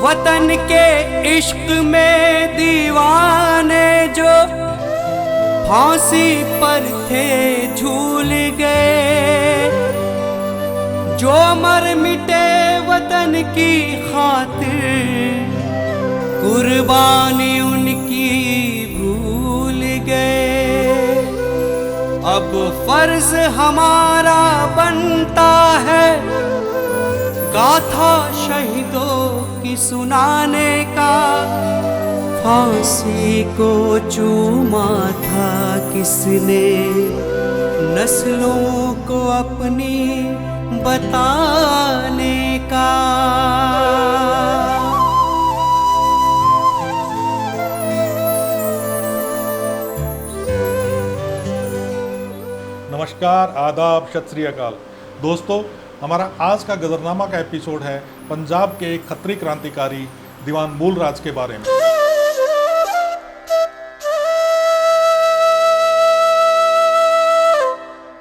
वतन के इश्क में दीवाने जो फांसी पर थे झूल गए, जो मर मिटे वतन की खातिर कुर्बानी उनकी भूल गए। अब फर्ज हमारा बनता है गाथा शहीदों की सुनाने का। फांसी को चूमा था किसने, नस्लों को अपनी बताने का। नमस्कार, आदाब, सत श्री अकाल। दोस्तों, हमारा आज का गदरनामा का एपिसोड है पंजाब के एक खत्री क्रांतिकारी दीवान मूल राज के बारे में।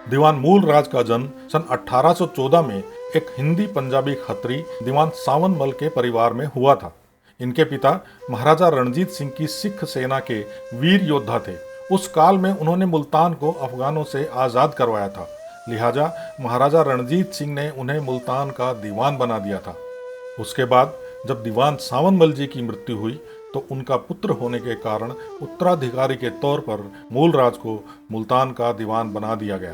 दीवान मूल राज का जन्म सन 1814 में एक हिंदी पंजाबी खत्री दीवान सावन मल के परिवार में हुआ था। इनके पिता महाराजा रणजीत सिंह की सिख सेना के वीर योद्धा थे। उस काल में उन्होंने मुल्तान को अफगानों से आज़ाद करवाया था, लिहाजा महाराजा रणजीत सिंह ने उन्हें मुल्तान का दीवान बना दिया था। उसके बाद जब दीवान सावन मल जी की मृत्यु हुई तो उनका पुत्र होने के कारण उत्तराधिकारी के तौर पर मूल राज को मुल्तान का दीवान बना दिया गया,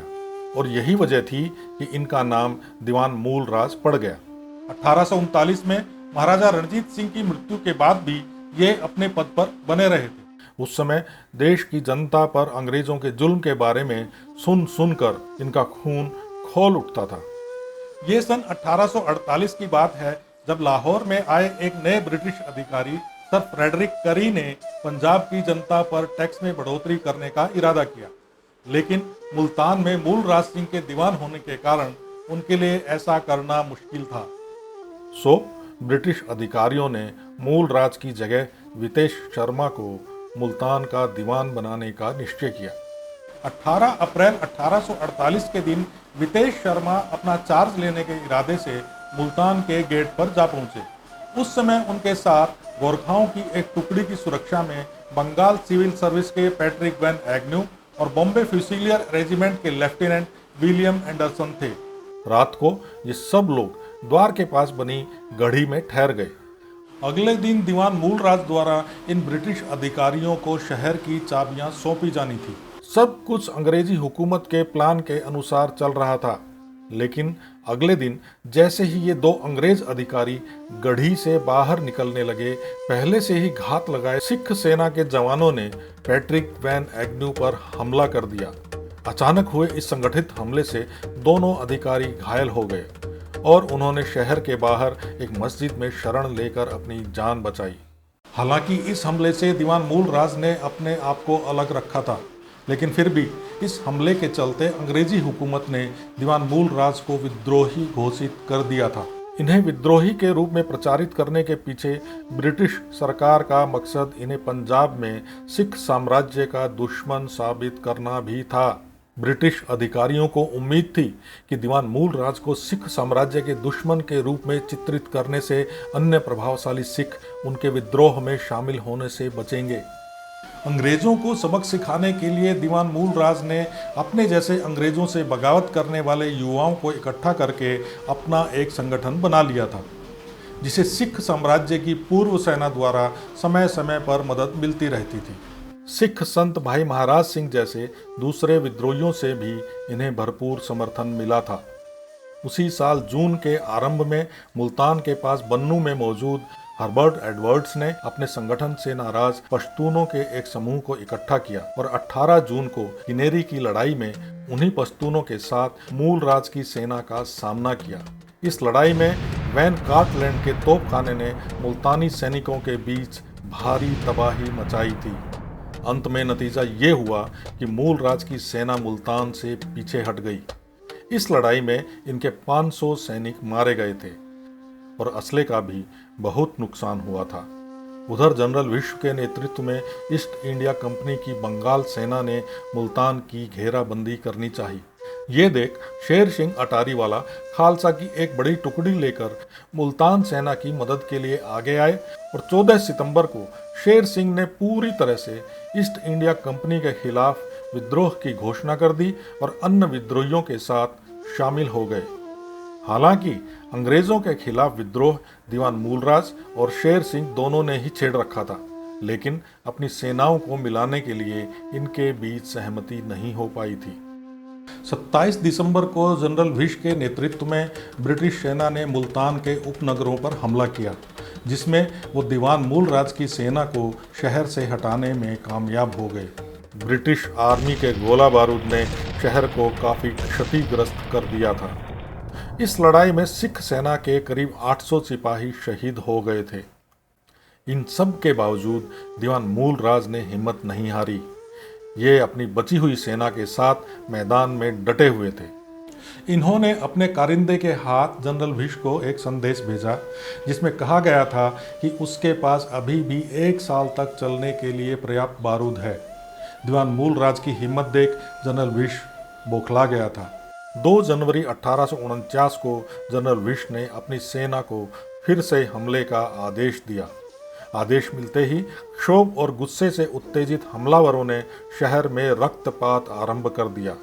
और यही वजह थी कि इनका नाम दीवान मूल राज पड़ गया। 1839 में महाराजा रणजीत सिंह की मृत्यु के बाद भी ये अपने पद पर बने रहे थे। उस समय देश की जनता पर अंग्रेजों के जुल्म के बारे में सुनकर इनका खून खौल उठता था। ये सन 1848 की बात है, जब लाहौर में आए एक नए ब्रिटिश अधिकारी सर फ्रेडरिक करी ने पंजाब की जनता पर टैक्स में बढ़ोतरी करने का इरादा किया, लेकिन मुल्तान में मूल राज सिंह के दीवान होने के कारण उनके लिए ऐसा करना मुश्किल था। सो ब्रिटिश अधिकारियों ने मूल राज की जगह वितेश शर्मा को मुल्तान का दीवान बनाने का निश्चय किया। 18 अप्रैल 1848 के दिन वितेश शर्मा अपना चार्ज लेने के इरादे से मुल्तान के गेट पर जा पहुंचे। उस समय उनके साथ गोरखाओं की एक टुकड़ी की सुरक्षा में बंगाल सिविल सर्विस के पैट्रिक वैन एग्न्यू और बॉम्बे फ्यूसिलियर रेजिमेंट के लेफ्टिनेंट विलियम एंडरसन थे। रात को ये सब लोग द्वार के पास बनी गढ़ी में ठहर गए। अगले दिन दीवान मूल राज द्वारा इन ब्रिटिश अधिकारियों को शहर की चाबियां सौंपी जानी थी। सब कुछ अंग्रेजी हुकूमत के प्लान के अनुसार चल रहा था, लेकिन अगले दिन जैसे ही ये दो अंग्रेज अधिकारी गढ़ी से बाहर निकलने लगे, पहले से ही घात लगाए सिख सेना के जवानों ने पैट्रिक वैन एग्न्यू पर हमला कर दिया। अचानक हुए इस संगठित हमले से दोनों अधिकारी घायल हो गए और उन्होंने शहर के बाहर एक मस्जिद में शरण लेकर अपनी जान बचाई। हालांकि इस हमले से दीवान मूल राज ने अपने आप को अलग रखा था, लेकिन फिर भी इस हमले के चलते अंग्रेजी हुकूमत ने दीवान मूल राज को विद्रोही घोषित कर दिया था। इन्हें विद्रोही के रूप में प्रचारित करने के पीछे ब्रिटिश सरकार का मकसद इन्हें पंजाब में सिख साम्राज्य का दुश्मन साबित करना भी था। ब्रिटिश अधिकारियों को उम्मीद थी कि दीवान मूल राज को सिख साम्राज्य के दुश्मन के रूप में चित्रित करने से अन्य प्रभावशाली सिख उनके विद्रोह में शामिल होने से बचेंगे। अंग्रेजों को सबक सिखाने के लिए दीवान मूल राज ने अपने जैसे अंग्रेजों से बगावत करने वाले युवाओं को इकट्ठा करके अपना एक संगठन बना लिया था, जिसे सिख साम्राज्य की पूर्व सेना द्वारा समय समय पर मदद मिलती रहती थी। सिख संत भाई महाराज सिंह जैसे दूसरे विद्रोहियों से भी इन्हें भरपूर समर्थन मिला था। उसी साल जून के आरंभ में मुल्तान के पास बन्नू में मौजूद हर्बर्ट एडवर्ड्स ने अपने संगठन से नाराज पश्तूनों के एक समूह को इकट्ठा किया और 18 जून को किनेरी की लड़ाई में उन्हीं पश्तूनों के साथ मूल राज की सेना का सामना किया। इस लड़ाई में वैन कार्टलैंड के तोपखाने ने मुल्तानी सैनिकों के बीच भारी तबाही मचाई थी। अंत में नतीजा ये हुआ कि मूल राज की सेना मुल्तान से पीछे हट गई। इस लड़ाई में इनके 500 सैनिक मारे गए थे और असले का भी बहुत नुकसान हुआ था। उधर जनरल विश्व के नेतृत्व में ईस्ट इंडिया कंपनी की बंगाल सेना ने मुल्तान की घेराबंदी करनी चाहिए, ये देख शेर सिंह अटारी वाला खालसा की एक बड़ी टुकड़ी लेकर मुल्तान सेना की मदद के लिए आगे आए और 14 सितंबर को शेर सिंह ने पूरी तरह से ईस्ट इंडिया कंपनी के खिलाफ विद्रोह की घोषणा कर दी और अन्य विद्रोहियों के साथ शामिल हो गए। हालांकि अंग्रेजों के खिलाफ विद्रोह दीवान मूलराज और शेर सिंह दोनों ने ही छेड़ रखा था, लेकिन अपनी सेनाओं को मिलाने के लिए इनके बीच सहमति नहीं हो पाई थी। 27 दिसंबर को जनरल विश के नेतृत्व में ब्रिटिश सेना ने मुल्तान के उपनगरों पर हमला किया, जिसमें वो दीवान मूलराज की सेना को शहर से हटाने में कामयाब हो गए। ब्रिटिश आर्मी के गोला बारूद ने शहर को काफ़ी क्षतिग्रस्त कर दिया था। इस लड़ाई में सिख सेना के करीब 800 सिपाही शहीद हो गए थे। इन सब के बावजूद दीवान मूलराज ने हिम्मत नहीं हारी। ये अपनी बची हुई सेना के साथ मैदान में डटे हुए थे। इन्होंने अपने कारिंदे के हाथ जनरल विश को एक संदेश भेजा, जिसमें कहा गया था कि उसके पास अभी भी 1 साल तक चलने के लिए पर्याप्त बारूद है। दीवान मूलराज की हिम्मत देख जनरल विश बौखला गया था। 2 जनवरी 1849 को जनरल विश ने अपनी सेना को फिर से हमले का आदेश दिया। आदेश मिलते ही क्षोभ और गुस्से से उत्तेजित हमलावरों ने शहर में रक्तपात आरंभ कर दिया।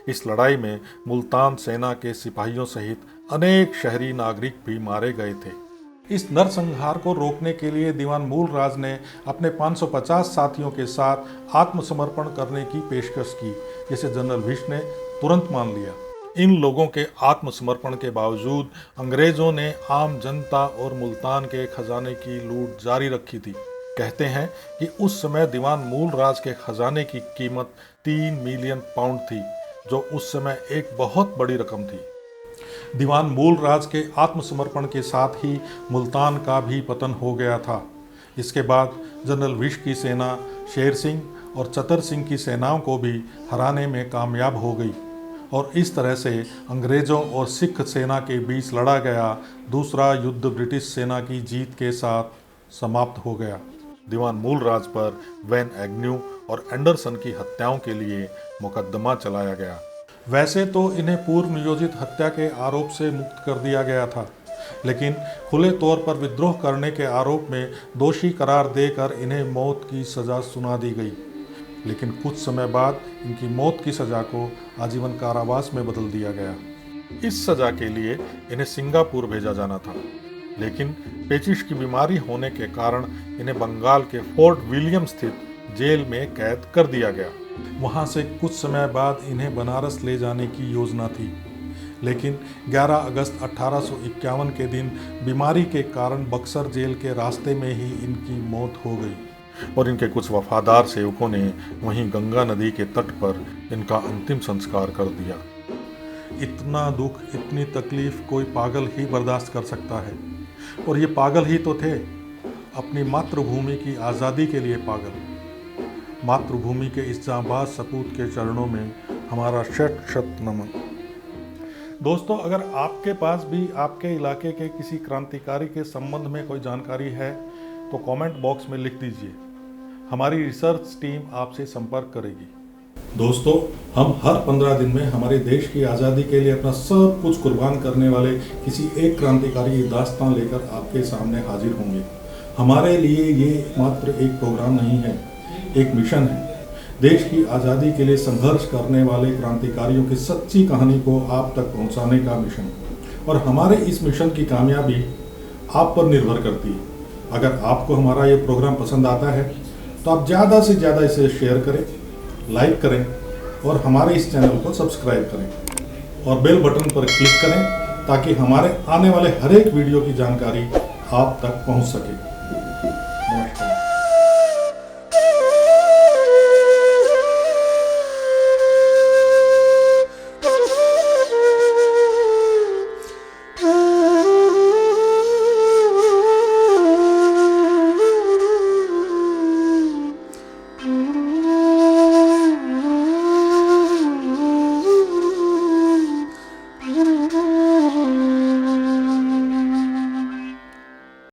इस लड़ाई में मुल्तान सेना के सिपाहियों सहित अनेक शहरी नागरिक भी मारे गए थे। इस नरसंहार को रोकने के लिए दीवान मूलराज ने अपने 550 साथियों के साथ आत्मसमर्पण करने की पेशकश की, जिसे जनरल विश ने तुरंत मान लिया। इन लोगों के आत्मसमर्पण के बावजूद अंग्रेजों ने आम जनता और मुल्तान के खजाने की लूट जारी रखी थी। कहते हैं कि उस समय दीवान मूलराज के खजाने की कीमत 3 मिलियन पाउंड थी, जो उस समय एक बहुत बड़ी रकम थी। दीवान मूलराज के आत्मसमर्पण के साथ ही मुल्तान का भी पतन हो गया था। इसके बाद जनरल विश की सेना शेर सिंह और चतर सिंह की सेनाओं को भी हराने में कामयाब हो गई और इस तरह से अंग्रेज़ों और सिख सेना के बीच लड़ा गया दूसरा युद्ध ब्रिटिश सेना की जीत के साथ समाप्त हो गया। दीवान मूलराज पर वैन एग्न्यू और एंडरसन की हत्याओं के लिए मुकदमा चलाया गया। वैसे तो इन्हें पूर्व नियोजित हत्या के आरोप से मुक्त कर दिया गया था, लेकिन खुले तौर पर विद्रोह करने के आरोप में दोषी करार देकर इन्हें मौत की सज़ा सुना दी गई। लेकिन कुछ समय बाद इनकी मौत की सज़ा को आजीवन कारावास में बदल दिया गया। इस सज़ा के लिए इन्हें सिंगापुर भेजा जाना था, लेकिन पेचिश की बीमारी होने के कारण इन्हें बंगाल के फोर्ट विलियम स्थित जेल में कैद कर दिया गया। वहां से कुछ समय बाद इन्हें बनारस ले जाने की योजना थी, लेकिन 11 अगस्त 1851 के दिन बीमारी के कारण बक्सर जेल के रास्ते में ही इनकी मौत हो गई और इनके कुछ वफादार सेवकों ने वहीं गंगा नदी के तट पर इनका अंतिम संस्कार कर दिया। इतना दुख, इतनी तकलीफ कोई पागल ही बर्दाश्त कर सकता है, और ये पागल ही तो थे, अपनी मातृभूमि की आज़ादी के लिए पागल। मातृभूमि के इस जांबाज सपूत के चरणों में हमारा शत नमन। दोस्तों, अगर आपके पास भी आपके इलाके के किसी क्रांतिकारी के संबंध में कोई जानकारी है तो कमेंट बॉक्स में लिख दीजिए। हमारी रिसर्च टीम आपसे संपर्क करेगी। दोस्तों, हम हर 15 दिन में हमारे देश की आज़ादी के लिए अपना सब कुछ कुर्बान करने वाले किसी एक क्रांतिकारी की दास्तान लेकर आपके सामने हाजिर होंगे। हमारे लिए ये मात्र एक प्रोग्राम नहीं है, एक मिशन है। देश की आज़ादी के लिए संघर्ष करने वाले क्रांतिकारियों की सच्ची कहानी को आप तक पहुंचाने का मिशन, और हमारे इस मिशन की कामयाबी आप पर निर्भर करती है। अगर आपको हमारा ये प्रोग्राम पसंद आता है तो आप ज़्यादा से ज़्यादा इसे शेयर करें, लाइक करें और हमारे इस चैनल को सब्सक्राइब करें और बेल बटन पर क्लिक करें ताकि हमारे आने वाले हर एक वीडियो की जानकारी आप तक पहुंच सके।